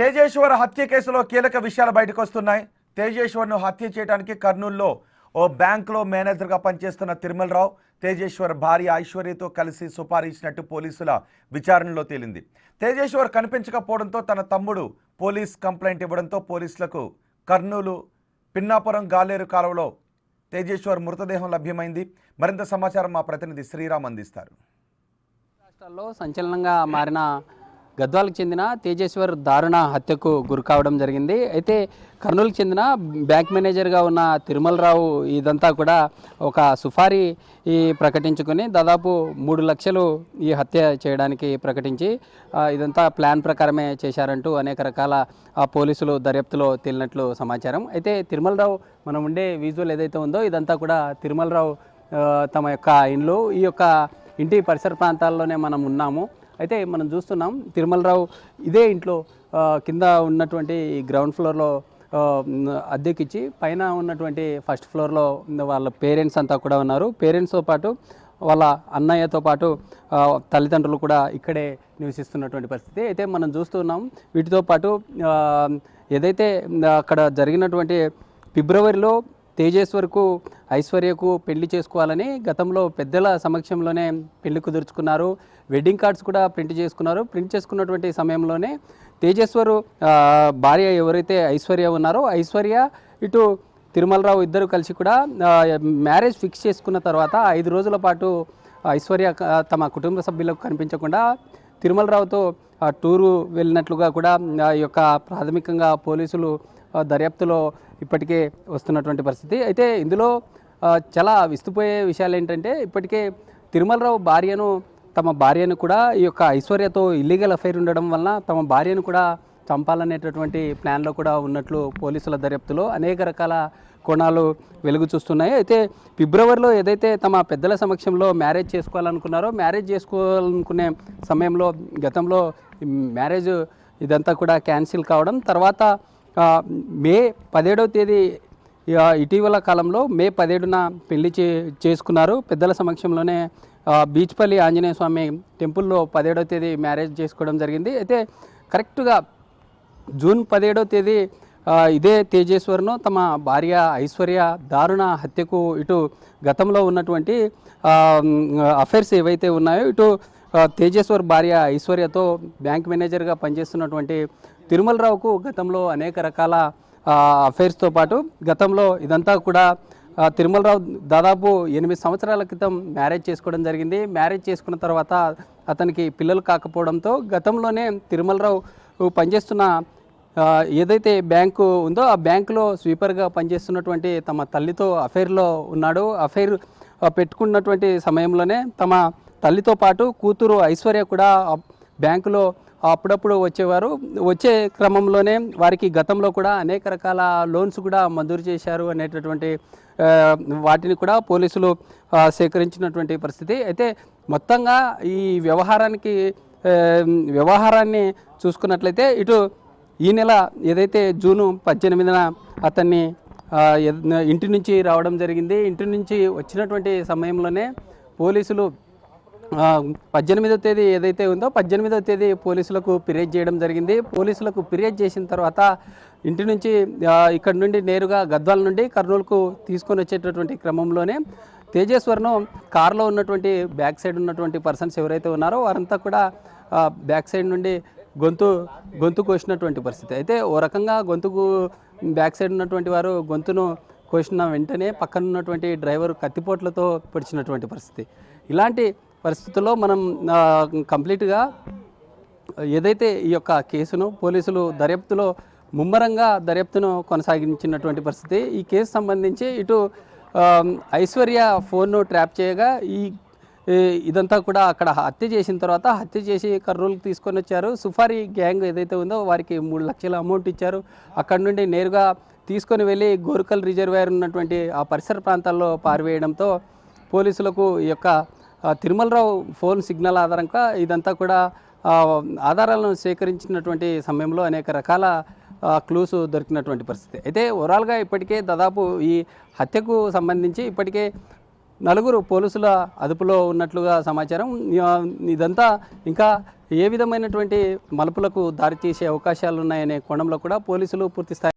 తేజేశ్వర్ హత్య కేసులో కీలక విషయాలు బయటకు వస్తున్నాయి. తేజేశ్వర్ను హత్య చేయడానికి కర్నూలులో ఓ బ్యాంకులో మేనేజర్గా పనిచేస్తున్న తిరుమలరావు తేజేశ్వర్ భార్య ఐశ్వర్యతో కలిసి సుపారీ ఇచ్చినట్టు పోలీసుల విచారణలో తేలింది. తేజేశ్వర్ కనిపించకపోవడంతో తన తమ్ముడు పోలీస్ కంప్లైంట్ ఇవ్వడంతో పోలీసులకు కర్నూలు పిన్నాపురం గాలేరు కాలువలో తేజేశ్వర్ మృతదేహం లభ్యమైంది. మరింత సమాచారం మా ప్రతినిధి శ్రీరామ్ అందిస్తారు. రాష్ట్రాల్లో సంచలనంగా మారిన గద్వాలకు చెందిన తేజేశ్వర్ దారుణ హత్యకు గురికావడం జరిగింది. అయితే కర్నూలుకు చెందిన బ్యాంక్ మేనేజర్గా ఉన్న తిరుమలరావు ఇదంతా కూడా ఒక సుఫారీ ప్రకటించుకొని దాదాపు 3 లక్షలు ఈ హత్య చేయడానికి ప్రకటించి ఇదంతా ప్లాన్ ప్రకారమే చేశారంటూ అనేక రకాల పోలీసులు దర్యాప్తులో తేలినట్లు సమాచారం. అయితే తిరుమలరావు మనం ఉండే విజువల్ ఏదైతే ఉందో ఇదంతా కూడా తిరుమలరావు తమ యొక్క ఇండ్లు, ఈ యొక్క ఇంటి పరిసర ప్రాంతాల్లోనే మనం ఉన్నాము. అయితే మనం చూస్తున్నాం తిరుమలరావు ఇదే ఇంట్లో కింద ఉన్నటువంటి గ్రౌండ్ ఫ్లోర్లో అద్దెకిచ్చి పైన ఉన్నటువంటి ఫస్ట్ ఫ్లోర్లో వాళ్ళ పేరెంట్స్ అంతా కూడా ఉన్నారు. పేరెంట్స్తో పాటు వాళ్ళ అన్నయ్యతో పాటు తల్లిదండ్రులు కూడా ఇక్కడే నివసిస్తున్నటువంటి పరిస్థితి అయితే మనం చూస్తున్నాం. వీటితో పాటు ఏదైతే అక్కడ జరిగినటువంటి ఫిబ్రవరిలో తేజేశ్వర్కు ఐశ్వర్యకు పెళ్లి చేసుకోవాలని గతంలో పెద్దల సమక్షంలోనే పెళ్లి కుదుర్చుకున్నారు. వెడ్డింగ్ కార్డ్స్ కూడా ప్రింట్ చేసుకున్నారు. ప్రింట్ చేసుకున్నటువంటి సమయంలోనే తేజేశ్వరు భార్య ఎవరైతే ఐశ్వర్య ఉన్నారో ఐశ్వర్య ఇటు తిరుమలరావు ఇద్దరు కలిసి కూడా మ్యారేజ్ ఫిక్స్ చేసుకున్న తర్వాత 5 రోజుల పాటు ఐశ్వర్య తమ కుటుంబ సభ్యులకు కనిపించకుండా తిరుమలరావుతో టూరు వెళ్ళినట్లుగా కూడా ఈ యొక్క ప్రాథమికంగా పోలీసులు దర్యాప్తులో ఇప్పటికే వస్తున్నటువంటి పరిస్థితి. అయితే ఇందులో చాలా విస్తుపోయే విషయాలు ఏంటంటే ఇప్పటికే తిరుమలరావు తమ భార్యను కూడా ఈ యొక్క ఐశ్వర్యతో ఇల్లీగల్ అఫైర్ ఉండడం వలన తమ భార్యను కూడా చంపాలనేటటువంటి ప్లాన్లో కూడా ఉన్నట్లు పోలీసుల దర్యాప్తులో అనేక రకాల కోణాలు వెలుగు చూస్తున్నాయి. అయితే ఫిబ్రవరిలో ఏదైతే తమ పెద్దల సమక్షంలో మ్యారేజ్ చేసుకోవాలనుకున్నారో మ్యారేజ్ చేసుకోవాలనుకునే సమయంలో గతంలో మ్యారేజ్ ఇదంతా కూడా క్యాన్సిల్ కావడం, తర్వాత మే 17వ తేదీ ఇటీవల కాలంలో మే 17న పెళ్లి చేసుకున్నారు. పెద్దల సమక్షంలోనే బీచ్పల్లి ఆంజనేయ స్వామి టెంపుల్లో 17వ తేదీ మ్యారేజ్ చేసుకోవడం జరిగింది. అయితే కరెక్ట్గా జూన్ 17వ తేదీ ఇదే తేజేశ్వర్ను తమ భార్య ఐశ్వర్య దారుణ హత్యకు ఇటు గతంలో ఉన్నటువంటి అఫైర్స్ ఏవైతే ఉన్నాయో ఇటు తేజేశ్వర్ భార్య ఐశ్వర్యతో బ్యాంక్ మేనేజర్గా పనిచేస్తున్నటువంటి తిరుమలరావుకు గతంలో అనేక రకాల అఫైర్స్తో పాటు గతంలో ఇదంతా కూడా తిరుమలరావు దాదాపు 8 సంవత్సరాల క్రితం మ్యారేజ్ చేసుకోవడం జరిగింది. మ్యారేజ్ చేసుకున్న తర్వాత అతనికి పిల్లలు కాకపోవడంతో గతంలోనే తిరుమలరావు పనిచేస్తున్న ఏదైతే బ్యాంకు ఉందో ఆ బ్యాంకులో స్వీపర్గా పనిచేస్తున్నటువంటి తమ తల్లితో అఫైర్లో ఉన్నాడు. అఫైర్ పెట్టుకున్నటువంటి సమయంలోనే తమ తల్లితో పాటు కూతురు ఐశ్వర్య కూడా బ్యాంకులో అప్పుడప్పుడు వచ్చేవారు. వచ్చే క్రమంలోనే వారికి గతంలో కూడా అనేక రకాల లోన్స్ కూడా మంజూరు చేశారు అనేటటువంటి వాటిని కూడా పోలీసులు సేకరించినటువంటి పరిస్థితి. అయితే మొత్తంగా ఈ వ్యవహారాన్ని చూసుకున్నట్లయితే ఇటు ఈ నెల ఏదైతే జూన్ 18న అతన్ని ఇంటి నుంచి రావడం జరిగింది. ఇంటి నుంచి వచ్చినటువంటి సమయంలోనే పోలీసులు 18వ తేదీ ఏదైతే ఉందో 18వ తేదీ పోలీసులకు ఫిర్యాదు చేయడం జరిగింది. పోలీసులకు ఫిర్యాదు చేసిన తర్వాత ఇంటి నుంచి ఇక్కడ నుండి నేరుగా గద్వాల నుండి కర్నూలుకు తీసుకొని వచ్చేటటువంటి క్రమంలోనే తేజేశ్వర్ను కారులో ఉన్నటువంటి బ్యాక్ సైడ్ ఉన్నటువంటి పర్సన్స్ ఎవరైతే ఉన్నారో వారంతా కూడా బ్యాక్ సైడ్ నుండి గొంతు కోసినటువంటి పరిస్థితి. అయితే ఓ రకంగా గొంతుకు బ్యాక్ సైడ్ ఉన్నటువంటి వారు గొంతును కోసిన వెంటనే పక్కన ఉన్నటువంటి డ్రైవర్ కత్తిపోట్లతో పొడిచినటువంటి పరిస్థితి. ఇలాంటి పరిస్థితుల్లో మనం కంప్లీట్గా ఏదైతే ఈ యొక్క కేసును పోలీసులు ముమ్మరంగా దర్యాప్తును కొనసాగించినటువంటి పరిస్థితి. ఈ కేసు సంబంధించి ఇటు ఐశ్వర్య ఫోన్ను ట్రాప్ చేయగా ఇదంతా కూడా అక్కడ హత్య చేసిన తర్వాత హత్య చేసి కర్నూలుకు తీసుకొని వచ్చారు. సుఫారీ గ్యాంగ్ ఏదైతే ఉందో వారికి 3 లక్షల అమౌంట్ ఇచ్చారు. అక్కడ నుండి నేరుగా తీసుకొని వెళ్ళి గోరుకల్ రిజర్వాయర్ ఉన్నటువంటి ఆ పరిసర ప్రాంతాల్లో పారివేయడంతో పోలీసులకు ఈ యొక్క తిరుమలరావు ఫోన్ సిగ్నల్ ఆధారంగా ఇదంతా కూడా ఆధారాలను సేకరించినటువంటి సమయంలో అనేక రకాల క్లూస్ దొరికినటువంటి పరిస్థితి. అయితే ఓవరాల్గా ఇప్పటికే దాదాపు ఈ హత్యకు సంబంధించి ఇప్పటికే 4 పోలీసుల అదుపులో ఉన్నట్లుగా సమాచారం. ఇదంతా ఇంకా ఏ విధమైనటువంటి మలుపులకు దారితీసే అవకాశాలు ఉన్నాయనే కోణంలో కూడా పోలీసులు పూర్తి స్థాయి